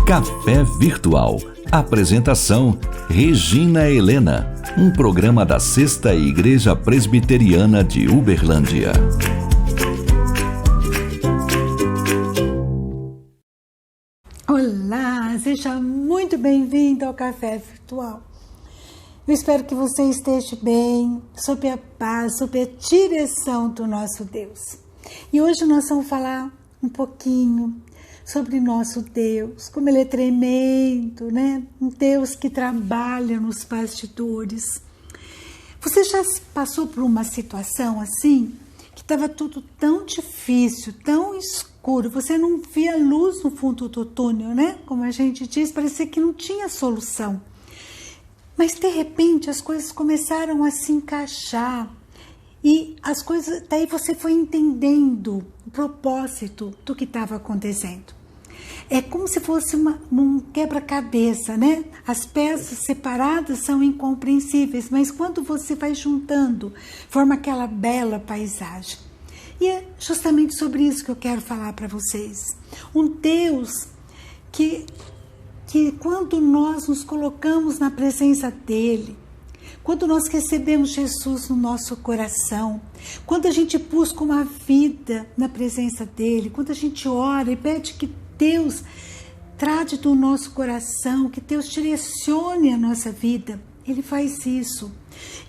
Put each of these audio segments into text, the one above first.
Café Virtual. Apresentação: Regina Helena. Um programa da Sexta Igreja Presbiteriana de Uberlândia. Olá, seja muito bem-vindo ao Café Virtual. Eu espero que você esteja bem, sob a paz, sob a direção do nosso Deus. E hoje nós vamos falar um pouquinho sobre nosso Deus, como Ele é tremendo, né? Um Deus que trabalha nos bastidores. Você já passou por uma situação assim, que estava tudo tão difícil, tão escuro, você não via luz no fundo do túnel, né? Como a gente diz, parecia que não tinha solução. Mas de repente as coisas começaram a se encaixar e as coisas, daí você foi entendendo o propósito do que estava acontecendo. É como se fosse um quebra-cabeça, né? As peças separadas são incompreensíveis, mas quando você vai juntando, forma aquela bela paisagem. E é justamente sobre isso que eu quero falar para vocês. Um Deus que quando nós nos colocamos na presença dEle, quando nós recebemos Jesus no nosso coração, quando a gente busca uma vida na presença dEle, quando a gente ora e pede que Deus trate do nosso coração, que Deus direcione a nossa vida, Ele faz isso.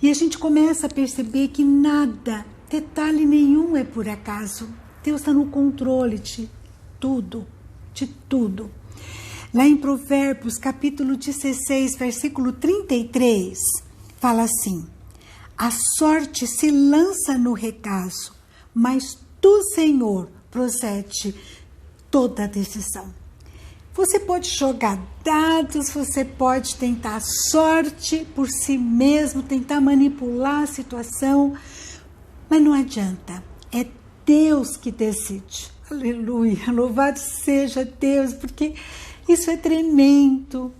E a gente começa a perceber que nada, detalhe nenhum é por acaso. Deus está no controle de tudo, de tudo. Lá em Provérbios, capítulo 16, versículo 33, fala assim: a sorte se lança no regaço, mas do Senhor procede toda a decisão. Você pode jogar dados, você pode tentar sorte por si mesmo, tentar manipular a situação, mas não adianta, é Deus que decide. Aleluia, louvado seja Deus, porque isso é tremendo,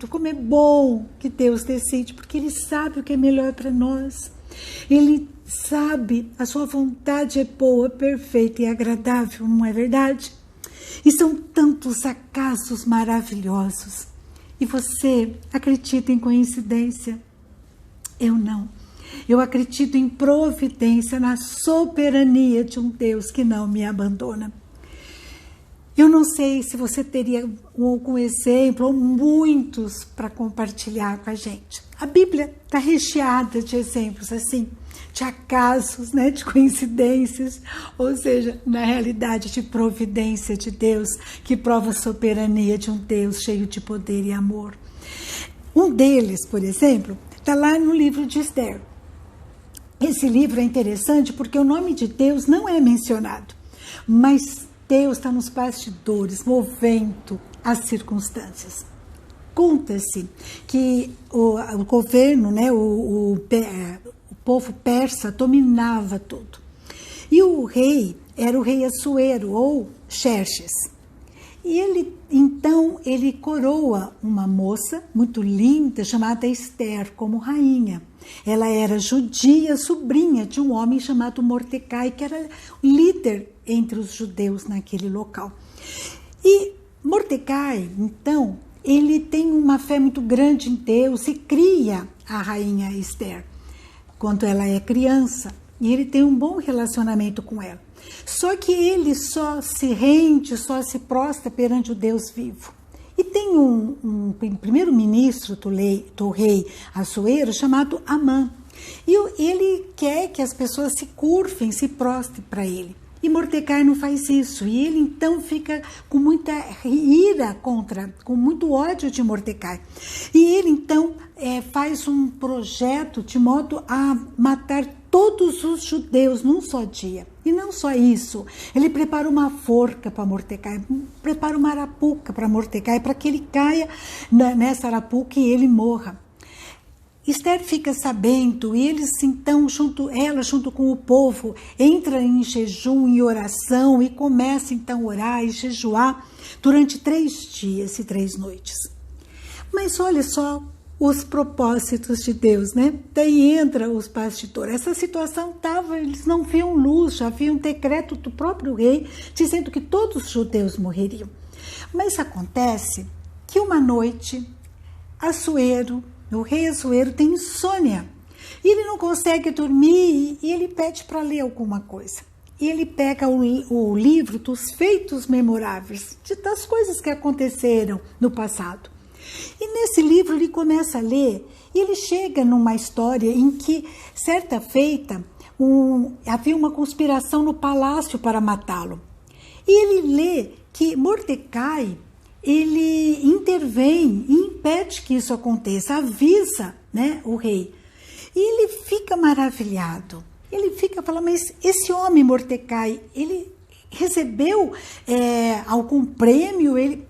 como é bom que Deus decide, porque Ele sabe o que é melhor para nós. Ele sabe, a sua vontade é boa, perfeita e agradável, não é verdade? E são tantos acasos maravilhosos. E você acredita em coincidência? Eu não. Eu acredito em providência, na soberania de um Deus que não me abandona. Eu não sei se você teria algum exemplo ou muitos para compartilhar com a gente. A Bíblia está recheada de exemplos assim, de acasos, né, de coincidências, ou seja, na realidade de providência de Deus, que prova a soberania de um Deus cheio de poder e amor. Um deles, por exemplo, está lá no livro de Esther. Esse livro é interessante porque o nome de Deus não é mencionado, mas Deus está nos bastidores, movendo as circunstâncias. Conta-se que o governo, né, o povo persa dominava tudo. E o rei era o rei Assuero, ou Xerxes. E ele coroa uma moça muito linda, chamada Esther, como rainha. Ela era judia, sobrinha de um homem chamado Mordecai, que era líder entre os judeus naquele local. E Mordecai, então, ele tem uma fé muito grande em Deus e cria a rainha Esther quando ela é criança. E ele tem um bom relacionamento com ela. Só que ele só se rende, só se prostra perante o Deus vivo. E tem um primeiro-ministro do rei Assuero chamado Amã. E ele quer que as pessoas se curvem, se prostrem para ele. E Mordecai não faz isso. E ele então fica com muita ira com muito ódio de Mordecai. E ele então faz um projeto de modo a matar todos os judeus num só dia. E não só isso, ele prepara uma forca para Mordecai, prepara uma arapuca para Mordecai, para que ele caia nessa arapuca e ele morra. Esther fica sabendo, e eles então, ela junto com o povo, entra em jejum e oração e começa então a orar e jejuar durante 3 dias e 3 noites. Mas olha só os propósitos de Deus, né? Daí entra os bastidores. Essa situação eles não viam luz, já havia um decreto do próprio rei dizendo que todos os judeus morreriam. Mas acontece que uma noite, o rei Assuero tem insônia. E ele não consegue dormir e ele pede para ler alguma coisa. E ele pega o livro dos feitos memoráveis, das coisas que aconteceram no passado. E nesse livro ele começa a ler e ele chega numa história em que, certa feita, havia uma conspiração no palácio para matá-lo. E ele lê que Mordecai, ele intervém e impede que isso aconteça, avisa, né, o rei. E ele fica maravilhado. Ele fica falando, mas esse homem Mordecai, ele recebeu algum prêmio? Ele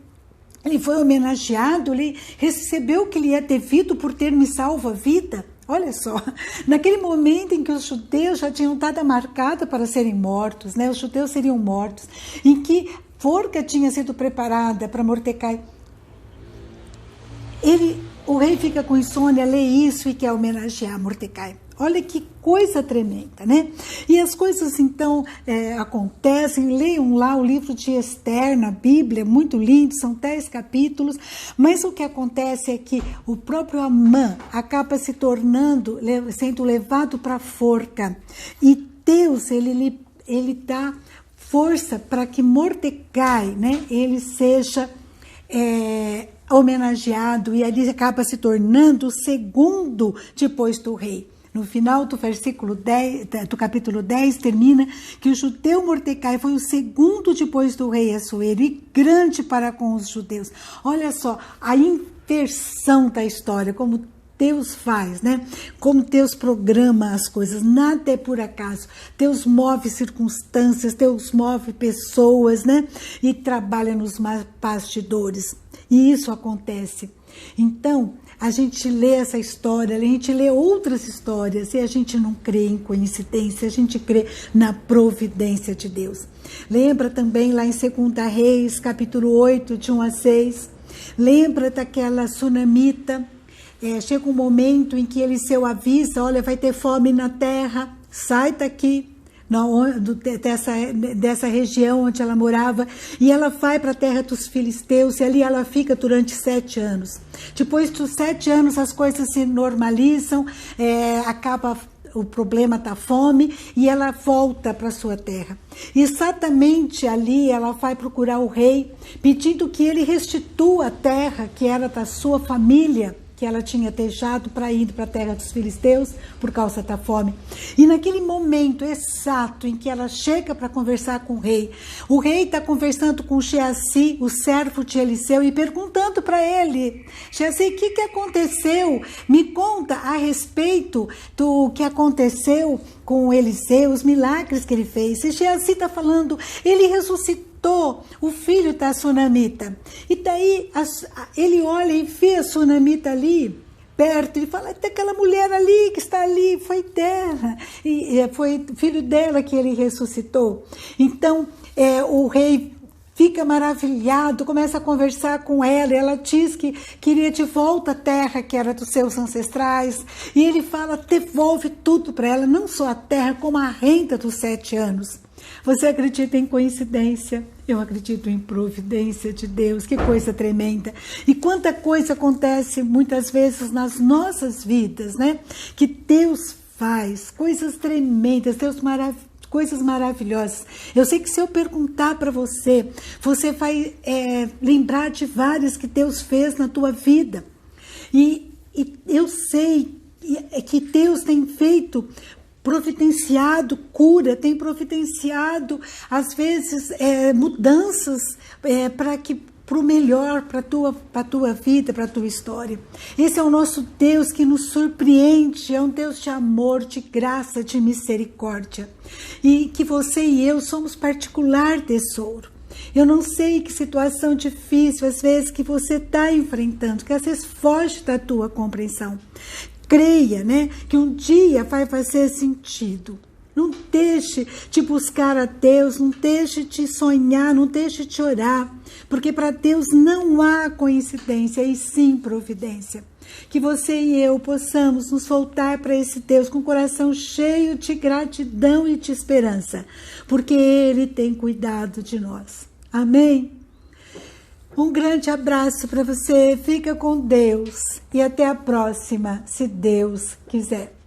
foi homenageado? Ele recebeu o que lhe é devido por ter me salvo a vida? Olha só, naquele momento em que os judeus já tinham data marcada para serem mortos, né? Os judeus seriam mortos, em que forca tinha sido preparada para Mordecai. O rei fica com insônia, lê isso e quer homenagear Mordecai. Olha que coisa tremenda, né? E as coisas então acontecem. Leiam lá o livro de Esther na Bíblia, muito lindo, são 10 capítulos. Mas o que acontece é que o próprio Amã acaba sendo levado para a forca. E Deus, ele dá força para que Mordecai, né, ele seja homenageado, e ali acaba se tornando o segundo depois do rei. No final do versículo 10, do capítulo 10, termina que o judeu Mordecai foi o segundo depois do rei Assuero e grande para com os judeus. Olha só a inversão da história, como Deus faz, né? Como Deus programa as coisas, nada é por acaso. Deus move circunstâncias, Deus move pessoas, né? E trabalha nos bastidores. E isso acontece. Então, a gente lê essa história, a gente lê outras histórias e a gente não crê em coincidência, a gente crê na providência de Deus. Lembra também lá em 2 Reis, capítulo 8, de 1 a 6, lembra daquela sunamita? Chega um momento em que Eliseu avisa, olha, vai ter fome na terra, sai daqui. Dessa região onde ela morava, e ela vai para a terra dos filisteus, e ali ela fica durante 7 anos. Depois dos 7 anos as coisas se normalizam, acaba o problema da fome, e ela volta para sua terra. E exatamente ali ela vai procurar o rei, pedindo que ele restitua a terra que era da sua família, que ela tinha deixado para ir para a terra dos filisteus por causa da fome. E naquele momento exato em que ela chega para conversar com o rei está conversando com Geazi, o servo de Eliseu, e perguntando para ele, Geazi, o que aconteceu? Me conta a respeito do que aconteceu com Eliseu, os milagres que ele fez. E Geazi está falando, ele ressuscitou o filho da sunamita. E daí ele olha e vê a sunamita ali perto, ele fala, tem aquela mulher ali que está ali, foi dela, e foi filho dela que ele ressuscitou. Então o rei fica maravilhado, começa a conversar com ela, ela diz que queria de volta a terra que era dos seus ancestrais, e ele fala, devolve tudo para ela, não só a terra, como a renda dos 7 anos. Você acredita em coincidência? Eu acredito em providência de Deus, que coisa tremenda. E quanta coisa acontece muitas vezes nas nossas vidas, né? Que Deus faz coisas tremendas, coisas maravilhosas. Eu sei que se eu perguntar para você, você vai lembrar de várias que Deus fez na tua vida. E eu sei que Deus tem providenciado cura, tem providenciado, às vezes, mudanças para o melhor, para a tua vida, para a tua história. Esse é o nosso Deus que nos surpreende, é um Deus de amor, de graça, de misericórdia. E que você e eu somos particular tesouro. Eu não sei que situação difícil, às vezes, que você está enfrentando, que às vezes foge da tua compreensão. Creia, né, que um dia vai fazer sentido. Não deixe de buscar a Deus, não deixe de sonhar, não deixe de orar, porque para Deus não há coincidência, e sim providência. Que você e eu possamos nos voltar para esse Deus com o coração cheio de gratidão e de esperança, porque Ele tem cuidado de nós. Amém? Um grande abraço para você, fica com Deus e até a próxima, se Deus quiser.